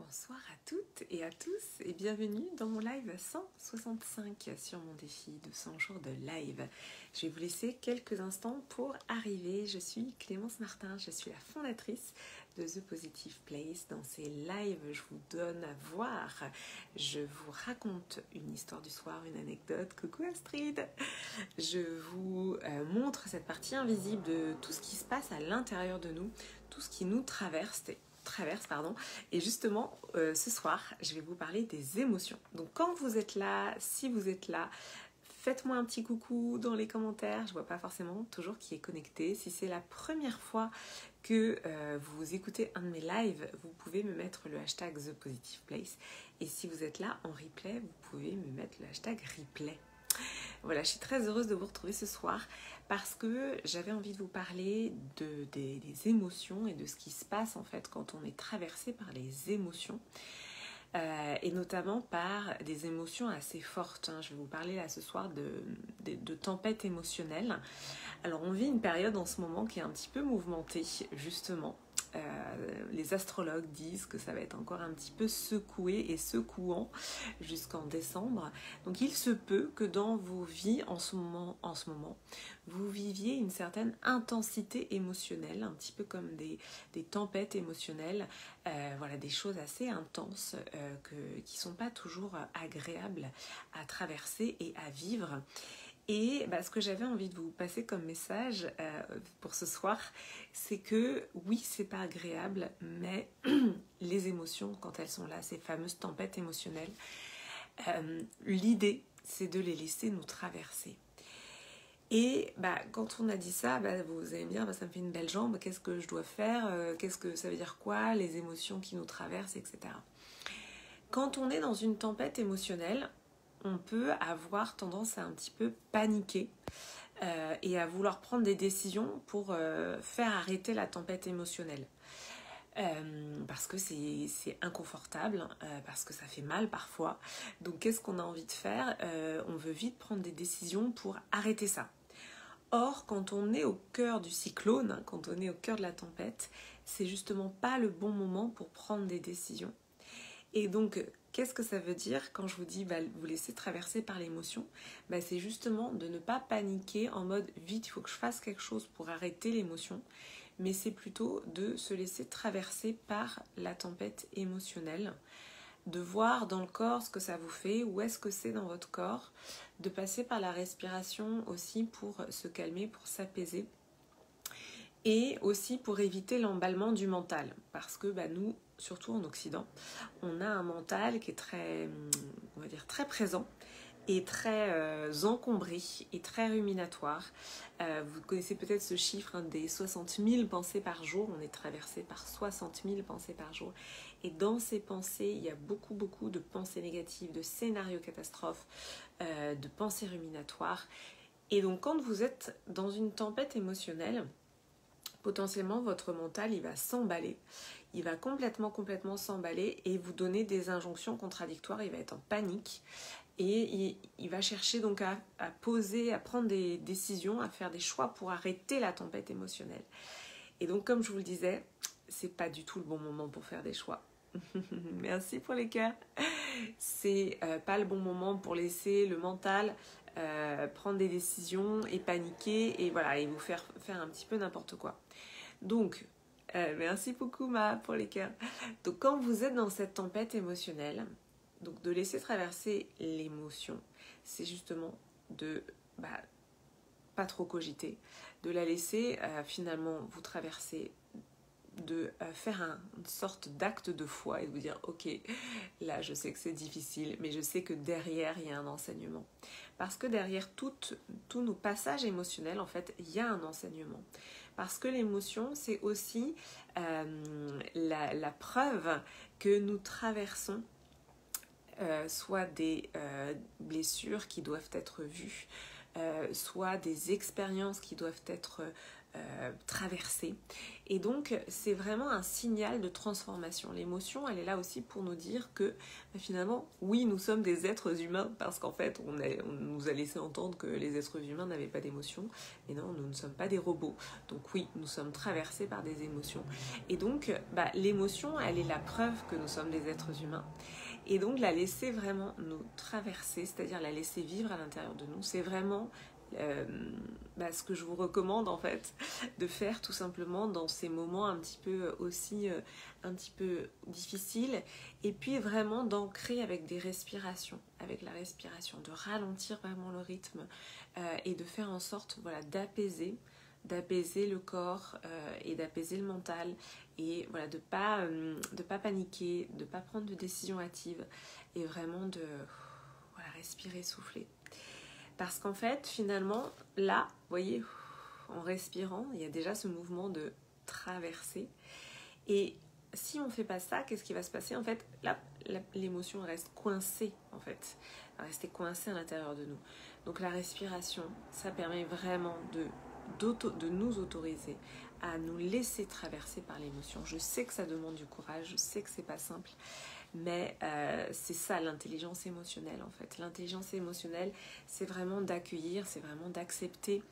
Bonsoir à toutes et à tous et bienvenue dans mon live 165 sur mon défi de 100 jours de live. Je vais vous laisser quelques instants pour arriver. Je suis Clémence Martin, je suis la fondatrice de The Positive Place. Dans ces lives, je vous donne à voir, je vous raconte une histoire du soir, une anecdote. Coucou Astrid. Je vous montre cette partie invisible de tout ce qui se passe à l'intérieur de nous, tout ce qui nous traverse, et justement ce soir je vais vous parler des émotions. Donc quand vous êtes là, si vous êtes là, faites-moi un petit coucou dans les commentaires. Je vois pas forcément toujours qui est connecté. Si c'est la première fois que vous écoutez un de mes lives, vous pouvez me mettre le hashtag ThePositivePlace, et si vous êtes là en replay, vous pouvez me mettre le hashtag replay. Voilà, je suis très heureuse de vous retrouver ce soir parce que j'avais envie de vous parler des émotions et de ce qui se passe en fait quand on est traversé par les émotions et notamment par des émotions assez fortes. Je vais vous parler là ce soir de tempêtes émotionnelles. Alors on vit une période en ce moment qui est un petit peu mouvementée justement. Les astrologues disent que ça va être encore un petit peu secoué et secouant jusqu'en décembre. Donc il se peut que dans vos vies en ce moment, vous viviez une certaine intensité émotionnelle, un petit peu comme des tempêtes émotionnelles, voilà, des choses assez intenses qui ne sont pas toujours agréables à traverser et à vivre. Et ce que j'avais envie de vous passer comme message pour ce soir, c'est que oui, c'est pas agréable, mais les émotions, quand elles sont là, ces fameuses tempêtes émotionnelles, l'idée, c'est de les laisser nous traverser. Et quand on a dit ça, vous allez me dire, ça me fait une belle jambe, qu'est-ce que je dois faire, qu'est-ce que ça veut dire quoi, les émotions qui nous traversent, etc. Quand on est dans une tempête émotionnelle, on peut avoir tendance à un petit peu paniquer et à vouloir prendre des décisions pour faire arrêter la tempête émotionnelle. Parce que c'est inconfortable, parce que ça fait mal parfois. Donc qu'est-ce qu'on a envie de faire ? On veut vite prendre des décisions pour arrêter ça. Or, quand on est au cœur du cyclone, quand on est au cœur de la tempête, c'est justement pas le bon moment pour prendre des décisions. Et donc, qu'est-ce que ça veut dire quand je vous dis vous laisser traverser par l'émotion ? C'est justement de ne pas paniquer en mode vite, il faut que je fasse quelque chose pour arrêter l'émotion, mais c'est plutôt de se laisser traverser par la tempête émotionnelle, de voir dans le corps ce que ça vous fait, où est-ce que c'est dans votre corps, de passer par la respiration aussi pour se calmer, pour s'apaiser, et aussi pour éviter l'emballement du mental, parce que nous, surtout en Occident, on a un mental qui est très, on va dire, très présent et très encombré et très ruminatoire. Vous connaissez peut-être ce chiffre des 60 000 pensées par jour. On est traversé par 60 000 pensées par jour. Et dans ces pensées, il y a beaucoup de pensées négatives, de scénarios catastrophes, de pensées ruminatoires. Et donc quand vous êtes dans une tempête émotionnelle, potentiellement votre mental il va s'emballer, il va complètement s'emballer et vous donner des injonctions contradictoires, il va être en panique et il va chercher donc à poser, à prendre des décisions, à faire des choix pour arrêter la tempête émotionnelle. Et donc comme je vous le disais, c'est pas du tout le bon moment pour faire des choix. Merci pour les cœurs. C'est pas le bon moment pour laisser le mental prendre des décisions et paniquer et voilà, et vous faire un petit peu n'importe quoi. Donc, merci beaucoup pour les cœurs. Donc quand vous êtes dans cette tempête émotionnelle, donc de laisser traverser l'émotion, c'est justement de pas trop cogiter, de la laisser finalement vous traverser, de faire une sorte d'acte de foi et de vous dire ok, là je sais que c'est difficile, mais je sais que derrière il y a un enseignement, parce que derrière tous nos passages émotionnels en fait il y a un enseignement, parce que l'émotion c'est aussi la preuve que nous traversons soit des blessures qui doivent être vues, soit des expériences qui doivent être traverser. Et donc c'est vraiment un signal de transformation. L'émotion, elle est là aussi pour nous dire que finalement, oui, nous sommes des êtres humains, parce qu'en fait on nous a laissé entendre que les êtres humains n'avaient pas d'émotions, mais non, nous ne sommes pas des robots. Donc oui, nous sommes traversés par des émotions. Et donc l'émotion, elle est la preuve que nous sommes des êtres humains. Et donc la laisser vraiment nous traverser, c'est-à-dire la laisser vivre à l'intérieur de nous, c'est vraiment ce que je vous recommande en fait de faire tout simplement dans ces moments un petit peu aussi un petit peu difficiles, et puis vraiment d'ancrer avec des respirations, avec la respiration, de ralentir vraiment le rythme et de faire en sorte d'apaiser le corps et d'apaiser le mental, et voilà, de pas paniquer, de pas prendre de décisions hâtives, et vraiment de respirer, souffler. Parce qu'en fait, finalement, là, vous voyez, en respirant, il y a déjà ce mouvement de traverser. Et si on ne fait pas ça, qu'est-ce qui va se passer? En fait, là, l'émotion reste coincée, en fait. Elle va rester coincée à l'intérieur de nous. Donc la respiration, ça permet vraiment de nous autoriser à nous laisser traverser par l'émotion. Je sais que ça demande du courage, je sais que c'est pas simple, mais c'est ça l'intelligence émotionnelle en fait. L'intelligence émotionnelle, c'est vraiment d'accueillir, c'est vraiment d'accepter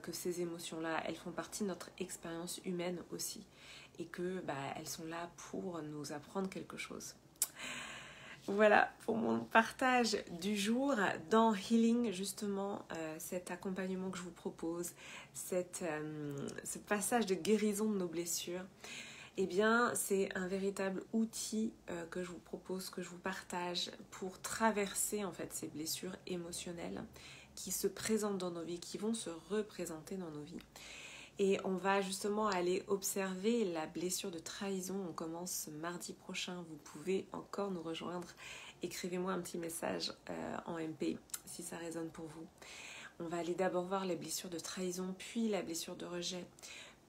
que ces émotions-là, elles font partie de notre expérience humaine aussi, et que elles sont là pour nous apprendre quelque chose. Voilà pour mon partage du jour dans Healing, justement, cet accompagnement que je vous propose, ce passage de guérison de nos blessures. Eh bien, c'est un véritable outil que je vous propose, que je vous partage pour traverser en fait ces blessures émotionnelles qui se présentent dans nos vies, qui vont se représenter dans nos vies. Et on va justement aller observer la blessure de trahison. On commence mardi prochain. Vous pouvez encore nous rejoindre. Écrivez-moi un petit message en MP si ça résonne pour vous. On va aller d'abord voir les blessures de trahison, puis la blessure de rejet,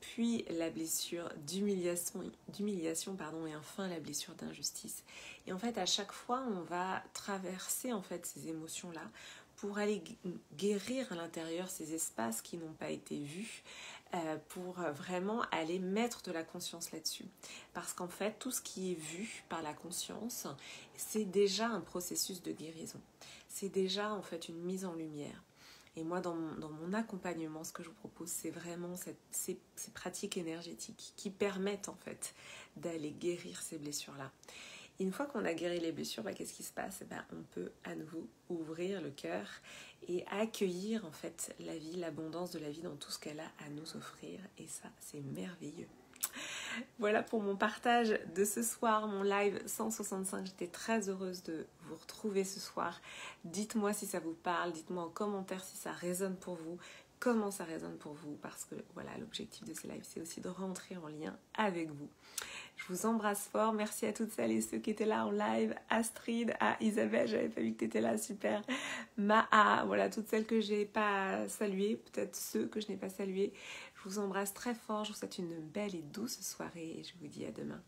puis la blessure d'humiliation, et enfin la blessure d'injustice. Et en fait, à chaque fois, on va traverser en fait ces émotions-là pour aller guérir à l'intérieur ces espaces qui n'ont pas été vus, pour vraiment aller mettre de la conscience là-dessus. Parce qu'en fait, tout ce qui est vu par la conscience, c'est déjà un processus de guérison. C'est déjà en fait une mise en lumière. Et moi, dans mon accompagnement, ce que je vous propose, c'est vraiment ces pratiques énergétiques qui permettent en fait d'aller guérir ces blessures-là. Et une fois qu'on a guéri les blessures, qu'est-ce qui se passe? On peut à nouveau ouvrir le cœur et accueillir en fait la vie, l'abondance de la vie dans tout ce qu'elle a à nous offrir. Et ça, c'est merveilleux. Voilà pour mon partage de ce soir, mon live 165. J'étais très heureuse de vous retrouver ce soir. Dites-moi si ça vous parle, dites-moi en commentaire si ça résonne pour vous, comment ça résonne pour vous, parce que voilà, l'objectif de ces lives, c'est aussi de rentrer en lien avec vous. Je vous embrasse fort. Merci à toutes celles et ceux qui étaient là en live. Astrid, Isabelle, j'avais pas vu que tu étais là, super. Maa, voilà, toutes celles que j'ai pas saluées, peut-être ceux que je n'ai pas salués. Je vous embrasse très fort. Je vous souhaite une belle et douce soirée et je vous dis à demain.